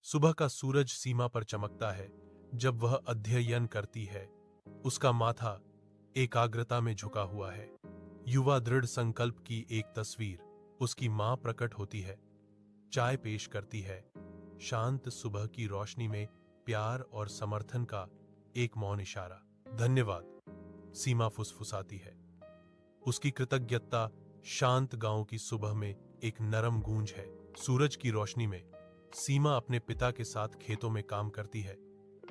सुबह का सूरज सीमा पर चमकता है जब वह अध्ययन करती है। उसका माथा एकाग्रता में झुका हुआ है। युवा दृढ़ संकल्प की एक तस्वीर। उसकी मां प्रकट होती है, चाय पेश करती है। शांत सुबह की रोशनी में प्यार और समर्थन का एक मौन इशारा। धन्यवाद, सीमा फुसफुसाती है। उसकी कृतज्ञता शांत गांव की सुबह में एक नरम गूंज है। सूरज की रोशनी में सीमा अपने पिता के साथ खेतों में काम करती है,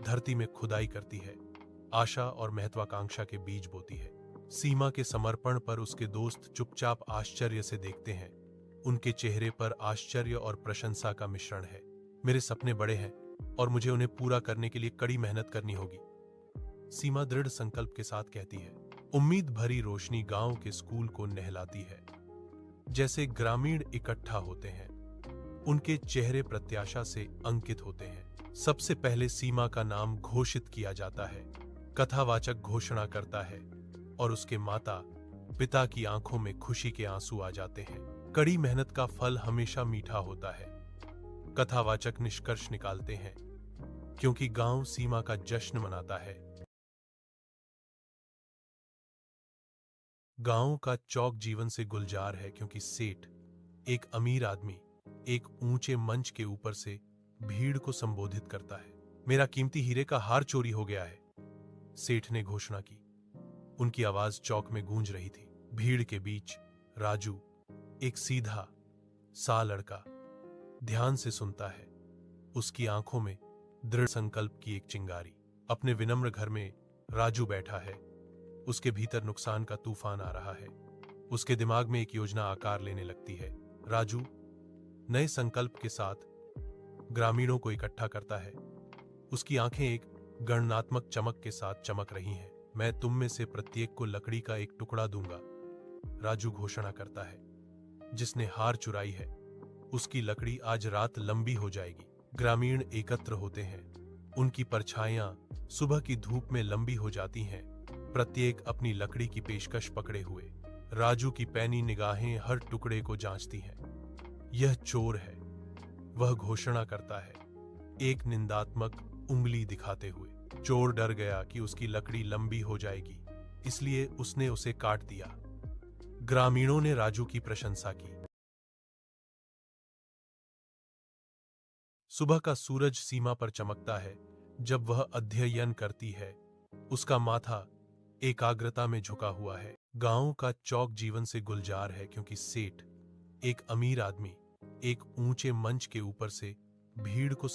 धरती में खुदाई करती है, आशा और महत्वाकांक्षा के बीज बोती है। सीमा के समर्पण पर उसके दोस्त चुपचाप आश्चर्य से देखते हैं। उनके चेहरे पर आश्चर्य और प्रशंसा का मिश्रण है। मेरे सपने बड़े हैं और मुझे उन्हें पूरा करने के लिए कड़ी मेहनत करनी होगी, सीमा दृढ़ संकल्प के साथ कहती है। उम्मीद भरी रोशनी गांव के स्कूल को नहलाती है। जैसे ग्रामीण इकट्ठा होते हैं, उनके चेहरे प्रत्याशा से अंकित होते हैं। सबसे पहले सीमा का नाम घोषित किया जाता है। कथावाचक घोषणा करता है और उसके माता पिता की आंखों में खुशी के आंसू आ जाते हैं। कड़ी मेहनत का फल हमेशा मीठा होता है, कथावाचक निष्कर्ष निकालते हैं, क्योंकि गांव सीमा का जश्न मनाता है। गांव का चौक जीवन से गुलजार है क्योंकि सेठ, एक अमीर आदमी, एक ऊंचे मंच के ऊपर से भीड़ को संबोधित करता है। मेरा कीमती हीरे का हार चोरी हो गया है, सेठ ने घोषणा की। उनकी आवाज चौक में गूंज रही थी। भीड़ के बीच राजू, एक सीधा सा लड़का, ध्यान से सुनता है। उसकी आंखों में दृढ़ संकल्प की एक चिंगारी। अपने विनम्र घर में राजू बैठा है। उसके भीतर नुकसान का तूफान आ रहा है। उसके दिमाग में एक योजना आकार लेने लगती है। राजू नए संकल्प के साथ ग्रामीणों को इकट्ठा करता है। उसकी आंखें एक गणनात्मक चमक के साथ चमक रही हैं। मैं तुम में से प्रत्येक को लकड़ी का एक टुकड़ा दूंगा, राजू घोषणा करता है। जिसने हार चुराई है, उसकी लकड़ी आज रात लंबी हो जाएगी। ग्रामीण एकत्र होते हैं। उनकी परछाइयां सुबह की धूप में लंबी हो जाती हैं, प्रत्येक अपनी लकड़ी की पेशकश पकड़े हुए। राजू की पैनी निगाहें हर टुकड़े को जांचती हैं। यह चोर है, वह घोषणा करता है, एक निंदात्मक उंगली दिखाते हुए। चोर डर गया कि उसकी लकड़ी लंबी हो जाएगी, इसलिए उसने उसे काट दिया। ग्रामीणों ने राजू की प्रशंसा की। सुबह का सूरज सीमा पर चमकता है जब वह अध्ययन करती है। उसका माथा एकाग्रता में झुका हुआ है। गांव का चौक जीवन से गुलजार है क्योंकि सेठ, एक अमीर आदमी, एक ऊंचे मंच के ऊपर से भीड़ को